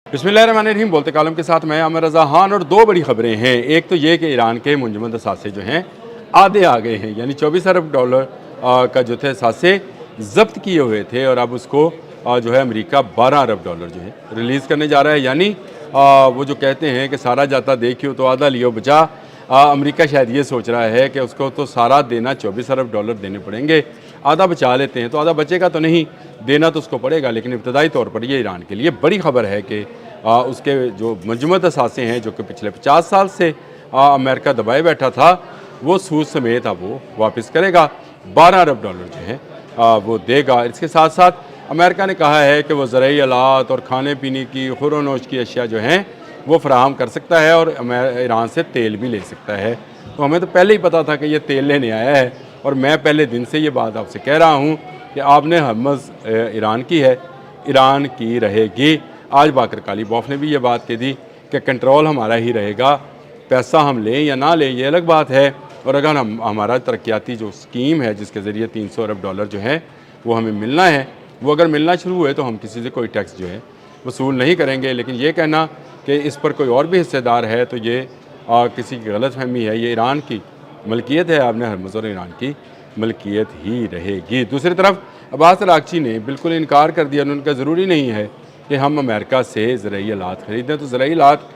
बिस्मिल्लाहिर्रहमानिर्रहीम। बोलते कालम के साथ मैं आमिर रज़ा खान और दो बड़ी खबरें हैं। एक तो ये कि ईरान के मुंजमद असासे जो हैं आधे आ गए हैं, यानी 24 अरब डॉलर का जो थे असासे जब्त किए हुए थे और अब उसको जो है अमेरिका 12 अरब डॉलर जो है रिलीज़ करने जा रहा है। यानी वो जो कहते हैं कि सारा जाता देखियो तो आधा लियो बचा, अमेरिका शायद ये सोच रहा है कि उसको तो सारा देना 24 अरब डॉलर देने पड़ेंगे, आधा बचा लेते हैं तो आधा बचेगा तो नहीं, देना तो उसको पड़ेगा। लेकिन इब्तदाई तौर पर ये ईरान के लिए बड़ी खबर है कि उसके जो मुंजमद असासे हैं जो कि पिछले 50 साल से अमेरिका दबाए बैठा था, वो सूद समेत अब वो वापस करेगा, 12 अरब डॉलर जो है वो देगा। इसके साथ साथ अमेरिका ने कहा है कि वो ज़रूरी आलात और खाने पीने की खुरोनोश की अशिया जो हैं वो फराहम कर सकता है और ईरान से तेल भी ले सकता है। तो हमें तो पहले ही पता था कि ये तेल लेने आया है और मैं पहले दिन से ये बात आपसे कह रहा हूँ कि आपने हरमज़ ईरान की है, ईरान की रहेगी। आज बाकर कालीबॉफ ने भी ये बात कह दी कि कंट्रोल हमारा ही रहेगा, पैसा हम लें या ना लें ये अलग बात है। और अगर हमारा तरक्याती जो स्कीम है जिसके ज़रिए 300 अरब डॉलर जो है वो हमें मिलना है, वो अगर मिलना शुरू हुए तो हम किसी से कोई टैक्स जो है वसूल नहीं करेंगे। लेकिन ये कहना कि इस पर कोई और भी हिस्सेदार है तो ये किसी की गलत फहमी है। ये ईरान की मलकियत है, आपने हरमज़ और ईरान की मलकियत ही रहेगी। दूसरी तरफ अब्बास अरागची ने बिल्कुल इनकार कर दिया, उनका ज़रूरी नहीं है कि हम अमेरिका से ज़रूरी आलात ख़रीदें, तो ज़रूरी आलात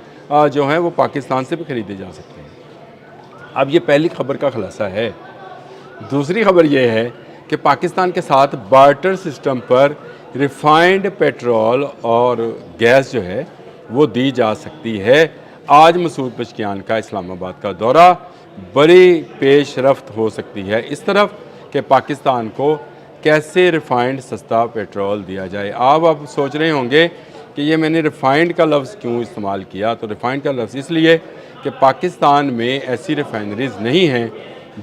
जो हैं वो पाकिस्तान से भी ख़रीदे जा सकते हैं। अब ये पहली खबर का खुलासा है। दूसरी खबर ये है कि पाकिस्तान के साथ बार्टर सिस्टम पर रिफाइंड पेट्रोल और गैस जो है वो दी जा सकती है। आज मसूद पेज़ेश्कियान का इस्लामाबाद का दौरा, बड़ी पेशरफ्त हो सकती है इस तरफ कि पाकिस्तान को कैसे रिफाइंड सस्ता पेट्रोल दिया जाए। आप सोच रहे होंगे कि ये मैंने रिफाइंड का लफ्ज़ क्यों इस्तेमाल किया, तो रिफाइंड का लफ्ज़ इसलिए कि पाकिस्तान में ऐसी रिफाइनरीज़ नहीं हैं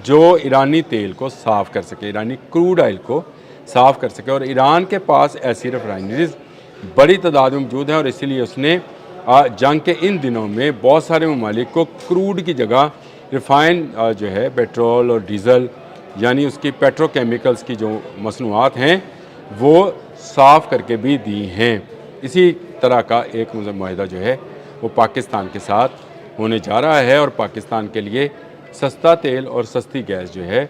जो ईरानी तेल को साफ़ कर सके, ईरानी क्रूड ऑयल को साफ़ कर सके। और ईरान के पास ऐसी रिफाइनरीज़ बड़ी तादाद में मौजूद हैं और इसीलिए उसने जंग के इन दिनों में बहुत सारे ममालिक को क्रूड की जगह रिफाइन जो है पेट्रोल और डीज़ल यानी उसकी पेट्रोकेमिकल्स की जो मसनूआत हैं वो साफ़ करके भी दी हैं। इसी तरह का एक मुआहदा जो है वो पाकिस्तान के साथ होने जा रहा है और पाकिस्तान के लिए सस्ता तेल और सस्ती गैस जो है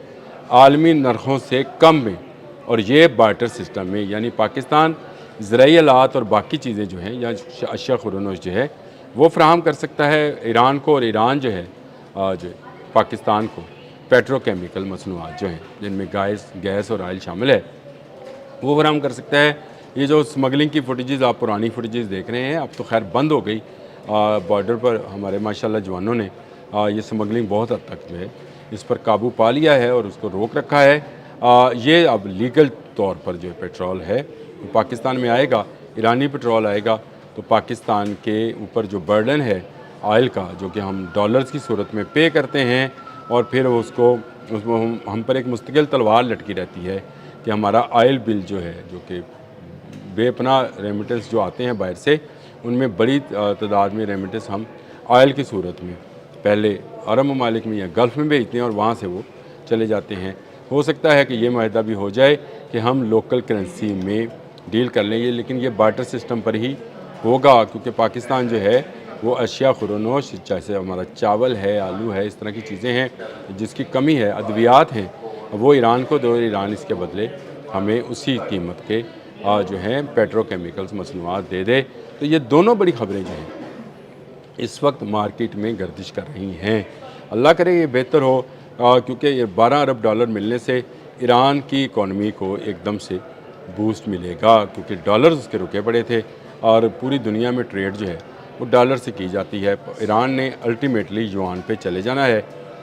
आलमी नरखों से कम में, और ये बार्टर सिस्टम में, यानी पाकिस्तान ज़रूरी आलात और बाकी चीज़ें जो हैं या अशिया खुरोनोश जो है वो फ्राहम कर सकता है ईरान को, और ईरान जो है जो पाकिस्तान को पेट्रोकेमिकल मसनूआत जो हैं जिनमें गैस और ऑयल शामिल है वो फराहम कर सकता है। ये जो स्मगलिंग की फुटेजेस आप पुरानी फुटेजेस देख रहे हैं, अब तो खैर बंद हो गई। बॉर्डर पर हमारे माशाल्लाह जवानों ने ये स्मगलिंग बहुत हद तक जो है इस पर काबू पा लिया है और उसको रोक रखा है। ये अब लीगल तौर पर जो पेट्रोल है वो पाकिस्तान में आएगा, ईरानी पेट्रोल आएगा, तो पाकिस्तान के ऊपर जो बर्डन है ऑयल का, जो कि हम डॉलर्स की सूरत में पे करते हैं और फिर उसमें हम पर एक मुस्तकिल तलवार लटकी रहती है कि हमारा ऑयल बिल जो है, जो कि बेपनाह रेमिटेंस जो आते हैं बाहर से, उनमें बड़ी तादाद में रेमिटेंस हम ऑयल की सूरत में पहले अरब ममालिक में या गल्फ़ में भेजते हैं और वहाँ से वो चले जाते हैं। हो सकता है कि ये माहिदा भी हो जाए कि हम लोकल करेंसी में डील कर लेंगे, लेकिन ये बार्टर सिस्टम पर ही होगा क्योंकि पाकिस्तान जो है वो अशिया खुरोनोश, जैसे हमारा चावल है, आलू है, इस तरह की चीज़ें हैं जिसकी कमी है, अद्वियात हैं, वो ईरान को दो, ईरान इसके बदले हमें उसी कीमत के जो हैं पेट्रोकेमिकल्स मसनूआत दे दे। तो ये दोनों बड़ी खबरें जो हैं इस वक्त मार्केट में गर्दिश कर रही हैं। अल्लाह करे ये बेहतर हो क्योंकि ये 12 अरब डॉलर मिलने से ईरान की इकॉनमी को एकदम से बूस्ट मिलेगा, क्योंकि डॉलर्स उसके रुके पड़े थे और पूरी दुनिया में ट्रेड जो है वो डॉलर से की जाती है। ईरान ने अल्टीमेटली युआन पे चले जाना है,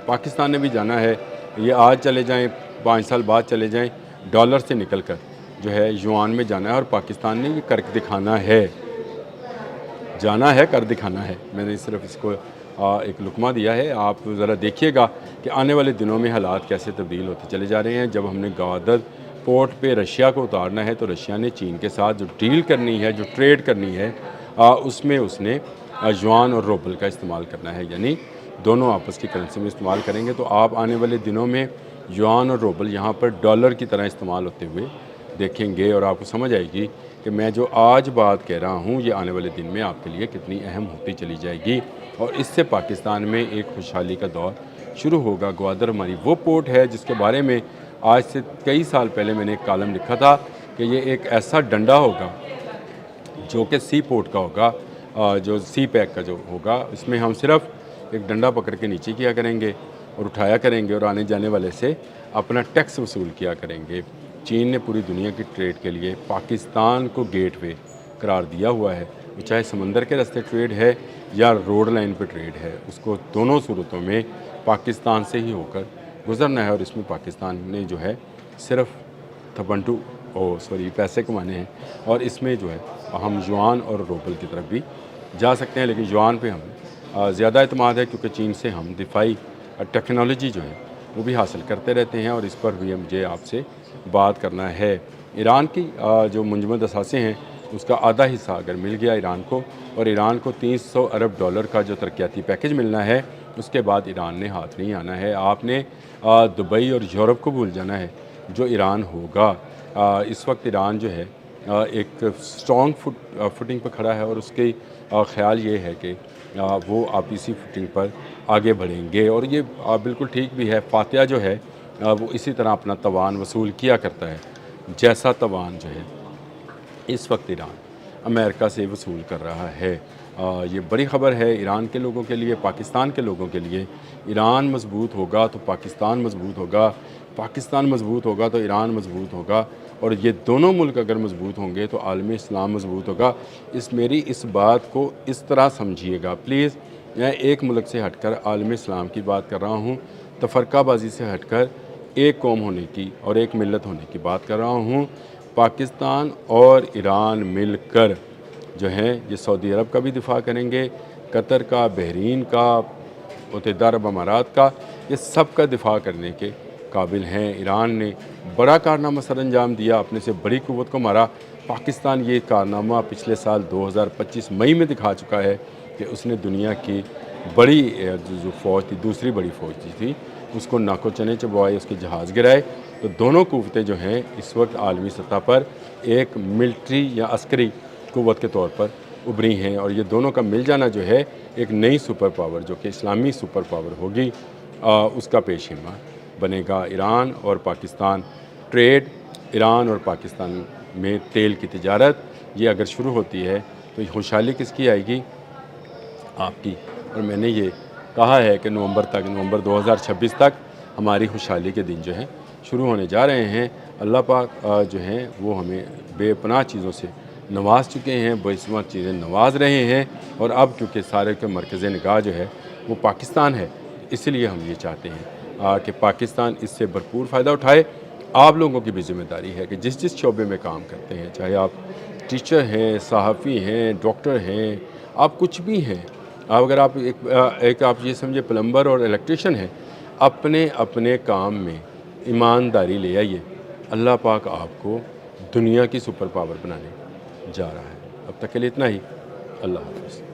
पाकिस्तान ने भी जाना है। ये आज चले जाएँ, 5 साल बाद चले जाएँ, डॉलर से निकल कर जो है युआन में जाना है और पाकिस्तान ने ये करके दिखाना है, जाना है, कर दिखाना है। मैंने सिर्फ इसको एक लुकमा दिया है। आप ज़रा देखिएगा कि आने वाले दिनों में हालात कैसे तब्दील होते चले जा रहे हैं। जब हमने गवादर पोर्ट पे रशिया को उतारना है तो रशिया ने चीन के साथ जो डील करनी है, जो ट्रेड करनी है, उसमें उसने युआन और रूबल का इस्तेमाल करना है, यानी दोनों आपस की करेंसी में इस्तेमाल करेंगे। तो आप आने वाले दिनों में युआन और रूबल यहाँ पर डॉलर की तरह इस्तेमाल होते हुए देखेंगे और आपको समझ आएगी कि मैं जो आज बात कह रहा हूँ ये आने वाले दिन में आपके लिए कितनी अहम होती चली जाएगी और इससे पाकिस्तान में एक खुशहाली का दौर शुरू होगा। ग्वादर हमारी वो पोर्ट है जिसके बारे में आज से कई साल पहले मैंने एक कॉलम लिखा था कि ये एक ऐसा डंडा होगा जो कि सी पोर्ट का होगा, जो सी पैक का जो होगा, इसमें हम सिर्फ एक डंडा पकड़ के नीचे किया करेंगे और उठाया करेंगे और आने जाने वाले से अपना टैक्स वसूल किया करेंगे। चीन ने पूरी दुनिया की ट्रेड के लिए पाकिस्तान को गेटवे करार दिया हुआ है, वो चाहे समंदर के रास्ते ट्रेड है या रोड लाइन पे ट्रेड है, उसको दोनों सूरतों में पाकिस्तान से ही होकर गुजरना है। और इसमें पाकिस्तान ने जो है सिर्फ थपंटू पैसे कमाने हैं और इसमें जो है हम युआन और रूबल की तरफ भी जा सकते हैं, लेकिन युआन पे हमें ज़्यादा एतमाद है क्योंकि चीन से हम दिफाई टेक्नोलॉजी जो है वो भी हासिल करते रहते हैं और इस पर भी मुझे आपसे बात करना है। ईरान की जो मुंजमद असासे हैं उसका आधा हिस्सा अगर मिल गया ईरान को और ईरान को $300 अरब का जो तरक्याती पैकेज मिलना है, उसके बाद ईरान ने हाथ नहीं आना है। आपने दुबई और यूरोप को भूल जाना है जो ईरान होगा। इस वक्त ईरान जो है एक स्ट्रॉन्ग फुटिंग पर खड़ा है और उसके ख्याल ये है कि वो आप इसी फुटिंग पर आगे बढ़ेंगे और ये बिल्कुल ठीक भी है। फातिहा जो है वो इसी तरह अपना तवान वसूल किया करता है जैसा तवान जो है इस वक्त ईरान अमेरिका से वसूल कर रहा है। ये बड़ी ख़बर है ईरान के लोगों के लिए, पाकिस्तान के लोगों के लिए। ईरान मजबूत होगा तो पाकिस्तान मजबूत होगा, पाकिस्तान मजबूत होगा तो ईरान मजबूत होगा और ये दोनों मुल्क अगर मजबूत होंगे तो आलमी इस्लाम मजबूत होगा। इस बात को इस तरह समझिएगा प्लीज़। मैं एक मुल्क से हटकर आलमी इस्लाम की बात कर रहा हूँ, तफरकाबाजी से हटकर एक कौम होने की और एक मिलत होने की बात कर रहा हूँ। पाकिस्तान और ईरान मिलकर जो है ये सऊदी अरब का भी दिफा करेंगे, कतर का, बहरीन का, मुत्तहिदा अरब अमारात का, ये सब का दिफा करने के काबिल हैं। ईरान ने बड़ा कारनामा सर अंजाम दिया, अपने से बड़ी कुव्वत को मारा। पाकिस्तान ये कारनामा पिछले साल 2025 मई में दिखा चुका है कि उसने दुनिया की बड़ी जो फ़ौज थी, दूसरी बड़ी फ़ौज थी, उसको नाको चने चबवाए, उसके जहाज़ गिराए। तो दोनों कुव्वतें जो हैं इस वक्त आलमी सतह पर एक मिलिट्री या अस्करी कुव्वत के तौर पर उभरी हैं और ये दोनों का मिल जाना जो है एक नई सुपर पावर जो कि इस्लामी सुपर पावर होगी, उसका पेशीमा बनेगा। ईरान और पाकिस्तान ट्रेड, ईरान और पाकिस्तान में तेल की तिजारत, ये अगर शुरू होती है तो खुशहाली किसकी आएगी? आपकी। और मैंने ये कहा है कि नवंबर 2026 तक हमारी खुशहाली के दिन जो हैं शुरू होने जा रहे हैं। अल्लाह पाक जो हैं वो हमें बेपनाह चीज़ों से नवाज चुके हैं, बेशुमार चीज़ें नवाज रहे हैं और अब क्योंकि सारे के मरकज़ निगाह जो है वो पाकिस्तान है, इसलिए हम ये चाहते हैं कि पाकिस्तान इससे भरपूर फ़ायदा उठाए। आप लोगों की भी ज़िम्मेदारी है कि जिस जिस शोबे में काम करते हैं, चाहे आप टीचर हैं, सहाफ़ी हैं, डॉक्टर हैं, आप कुछ भी हैं, अगर आप एक आप ये समझे प्लम्बर और इलेक्ट्रिशियन हैं, अपने अपने काम में ईमानदारी ले आइए। अल्लाह पाक आपको दुनिया की सुपर पावर बनाने जा रहा है। अब तक के लिए इतना ही। अल्लाह हाफ़िज़।